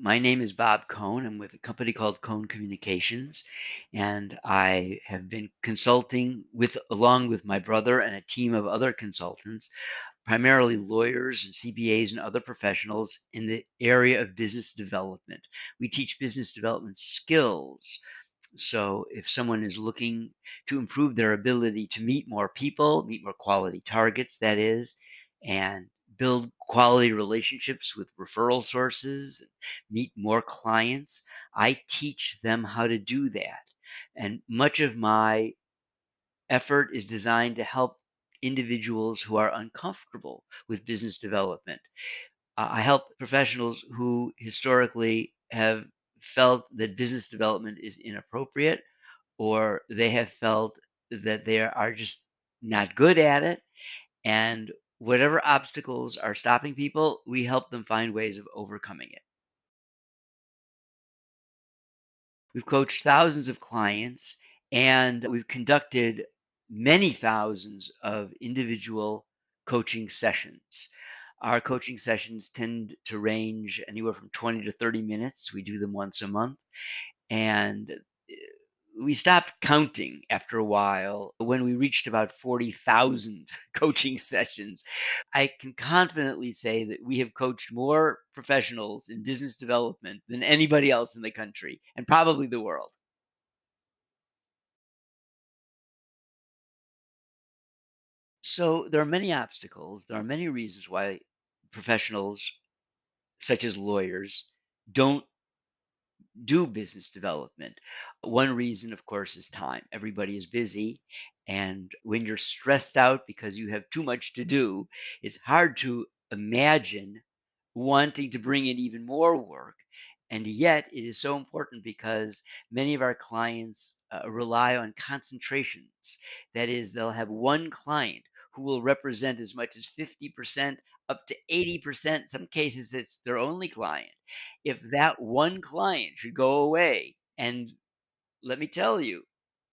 My name is Bob Kohn. I'm with a company called Kohn Communications, and I have been consulting along with my brother and a team of other consultants, primarily lawyers and CPAs and other professionals in the area of business development. We teach business development skills. So if someone is looking to improve their ability to meet more people, meet more quality targets, that is, and build quality relationships with referral sources, meet more clients, I teach them how to do that. And much of my effort is designed to help individuals who are uncomfortable with business development. I help professionals who historically have felt that business development is inappropriate, or they have felt that they are just not good at it. And whatever obstacles are stopping people, we help them find ways of overcoming it. We've coached thousands of clients and we've conducted many thousands of individual coaching sessions. Our coaching sessions tend to range anywhere from 20 to 30 minutes. We do them once a month. And we stopped counting after a while when we reached about 40,000 coaching sessions. I can confidently say that we have coached more professionals in business development than anybody else in the country and probably the world. So there are many obstacles. There are many reasons why professionals, such as lawyers, don't do business development. One reason, of course, is time. Everybody is busy. And when you're stressed out because you have too much to do, it's hard to imagine wanting to bring in even more work. And yet, it is so important because many of our clients rely on concentrations. That is, they'll have one client who will represent as much as 50% up to 80%. In some cases, it's their only client. If that one client should go away, and let me tell you,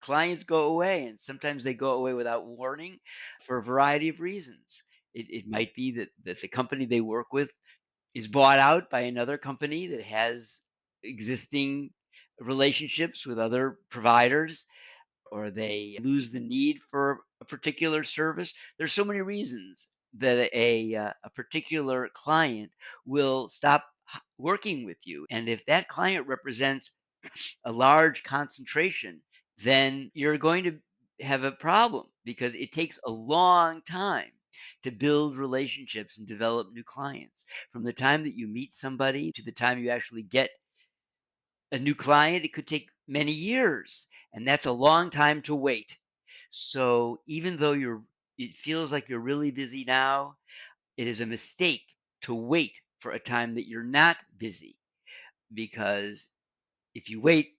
clients go away, and sometimes they go away without warning for a variety of reasons. It might be that the company they work with is bought out by another company that has existing relationships with other providers, or they lose the need for a particular service. There's so many reasons that a particular client will stop working with you. And if that client represents a large concentration, then you're going to have a problem because it takes a long time to build relationships and develop new clients. From the time that you meet somebody to the time you actually get a new client, it could take many years, and that's a long time to wait. So even though it feels like you're really busy now, it is a mistake to wait for a time that you're not busy, because if you wait,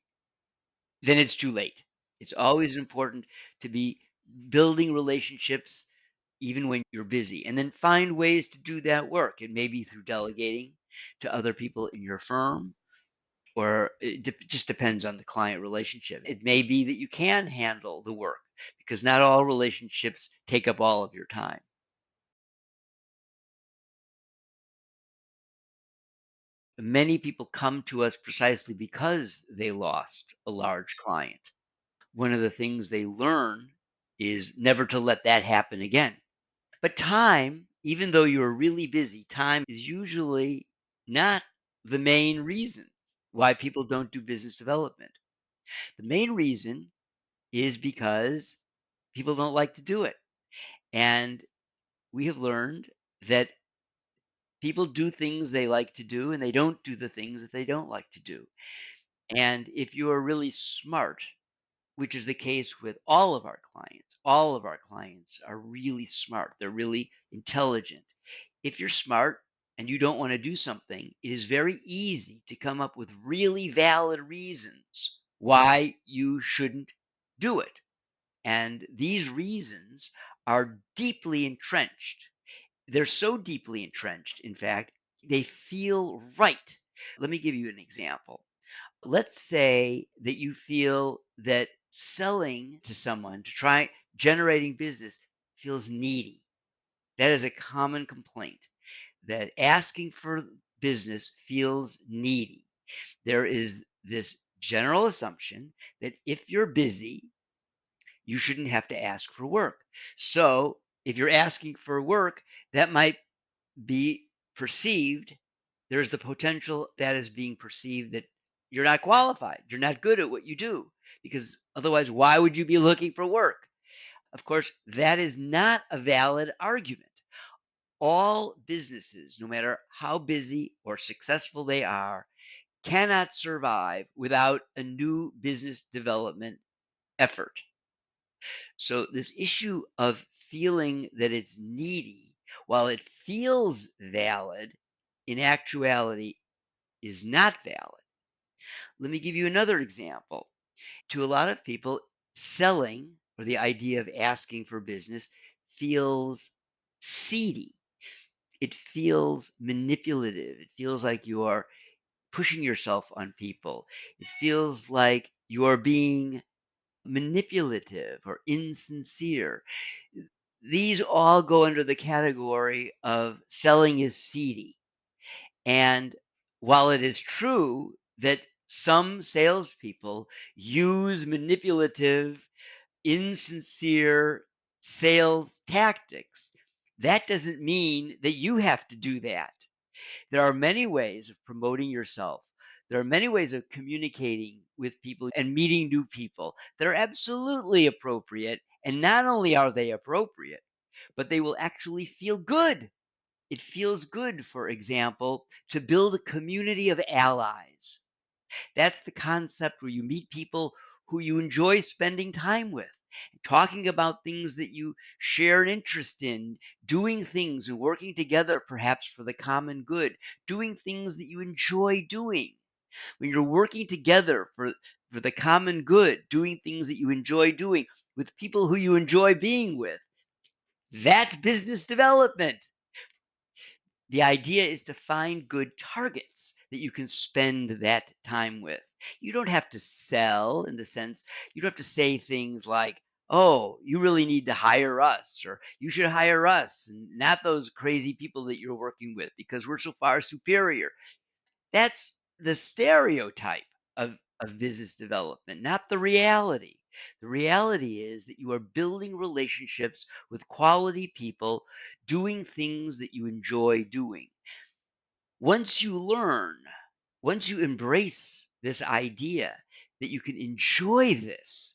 then it's too late. It's always important to be building relationships even when you're busy, and then find ways to do that work. It may be through delegating to other people in your firm, or just depends on the client relationship. It may be that you can handle the work because not all relationships take up all of your time. Many people come to us precisely because they lost a large client. One of the things they learn is never to let that happen again. But time, even though you're really busy, time is usually not the main reason why people don't do business development. The main reason is because people don't like to do it. And we have learned that people do things they like to do and they don't do the things that they don't like to do. And if you are really smart, which is the case with all of our clients are really smart. They're really intelligent. If you're smart and you don't want to do something, it is very easy to come up with really valid reasons why you shouldn't do it. And these reasons are deeply entrenched. They're so deeply entrenched, in fact, they feel right. Let me give you an example. Let's say that you feel that selling to someone to try generating business feels needy. That is a common complaint, that asking for business feels needy. There is this general assumption that if you're busy, you shouldn't have to ask for work. So if you're asking for work, that might be perceived, there's the potential that is being perceived that you're not qualified, you're not good at what you do, because otherwise, why would you be looking for work? Of course, that is not a valid argument. All businesses, no matter how busy or successful they are, cannot survive without a new business development effort. So, this issue of feeling that it's needy, while it feels valid, in actuality is not valid. Let me give you another example. To a lot of people, selling or the idea of asking for business feels seedy. It feels manipulative. It feels like you are pushing yourself on people. It feels like you are being manipulative or insincere. These all go under the category of selling is seedy. And while it is true that some salespeople use manipulative, insincere sales tactics, that doesn't mean that you have to do that. There are many ways of promoting yourself. There are many ways of communicating with people and meeting new people that are absolutely appropriate. And not only are they appropriate, but they will actually feel good. It feels good, for example, to build a community of allies. That's the concept where you meet people who you enjoy spending time with, talking about things that you share an interest in, doing things and working together perhaps for the common good, doing things that you enjoy doing. When you're working together for the common good, doing things that you enjoy doing with people who you enjoy being with, that's business development. The idea is to find good targets that you can spend that time with. You don't have to sell in the sense, you don't have to say things like, "Oh, you really need to hire us," or "You should hire us, and not those crazy people that you're working with because we're so far superior." That's the stereotype of business development, not the reality. The reality is that you are building relationships with quality people, doing things that you enjoy doing. Once you learn, once you embrace this idea that you can enjoy this,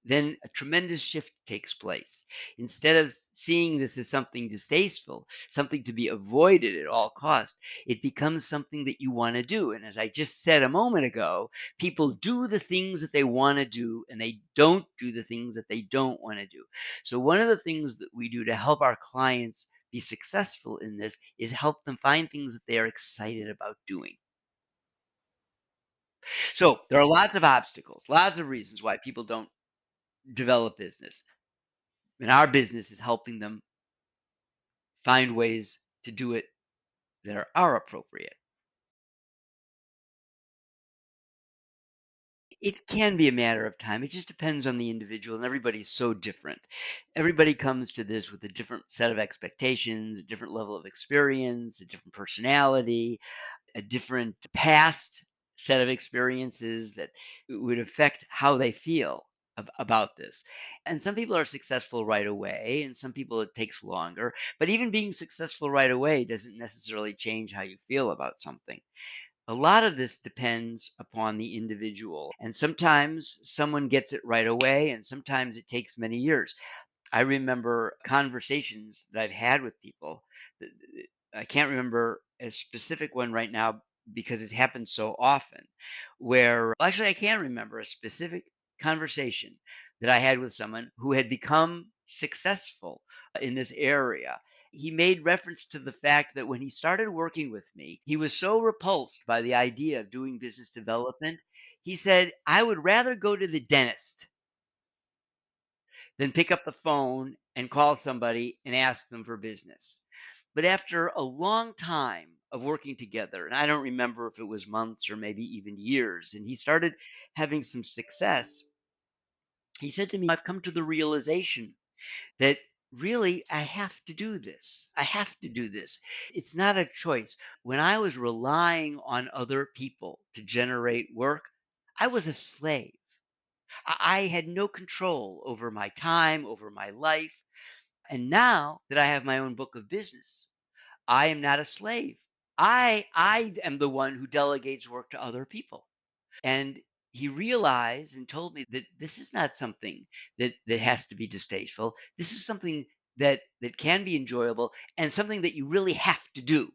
then a tremendous shift takes place. Instead of seeing this as something distasteful, something to be avoided at all costs, it becomes something that you want to do. And as I just said a moment ago, people do the things that they want to do and they don't do the things that they don't want to do. So, one of the things that we do to help our clients be successful in this is help them find things that they are excited about doing. So, there are lots of obstacles, lots of reasons why people don't develop business. And our business is helping them find ways to do it that are appropriate. It can be a matter of time. It just depends on the individual, and everybody's so different. Everybody comes to this with a different set of expectations, a different level of experience, a different personality, a different past set of experiences that would affect how they feel about this. And some people are successful right away, and some people it takes longer. But even being successful right away doesn't necessarily change how you feel about something. A lot of this depends upon the individual. And sometimes someone gets it right away, and sometimes it takes many years. I remember conversations that I've had with people. I can't remember a specific one right now because it happens so often. Where actually, I can remember a specific conversation that I had with someone who had become successful in this area. He made reference to the fact that when he started working with me, he was so repulsed by the idea of doing business development. He said, "I would rather go to the dentist than pick up the phone and call somebody and ask them for business." But after a long time of working together, and I don't remember if it was months or maybe even years, and he started having some success, he said to me, "I've come to the realization that really, I have to do this. I have to do this. It's not a choice. When I was relying on other people to generate work, I was a slave. I had no control over my time, over my life. And now that I have my own book of business, I am not a slave. I am the one who delegates work to other people. And he realized and told me that this is not something that has to be distasteful. This is something that can be enjoyable and something that you really have to do.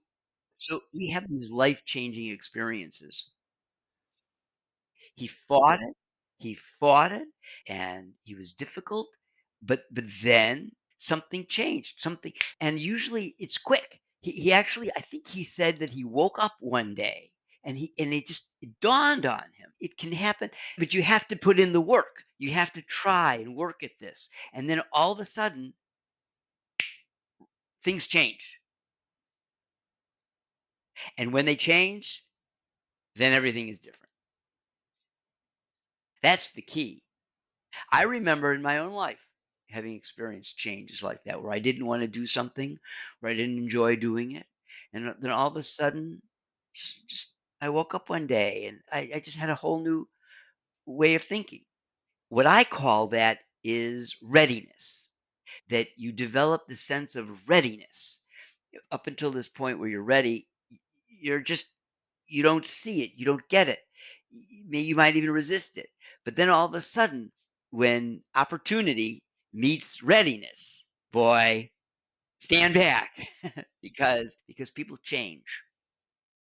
So we have these life-changing experiences. He fought it. He fought it, and he was difficult, but then something changed, something, and usually it's quick. He actually, I think he said that he woke up one day and it dawned on him. It can happen, but you have to put in the work. You have to try and work at this. And then all of a sudden, things change. And when they change, then everything is different. That's the key. I remember in my own life having experienced changes like that where I didn't want to do something, where I didn't enjoy doing it. And then all of a sudden, just I woke up one day and I just had a whole new way of thinking. What I call that is readiness, that you develop the sense of readiness. Up until this point where you're ready, you're just you don't see it, you don't get it. You might even resist it. But then all of a sudden, when opportunity meets readiness, boy, stand back because people change.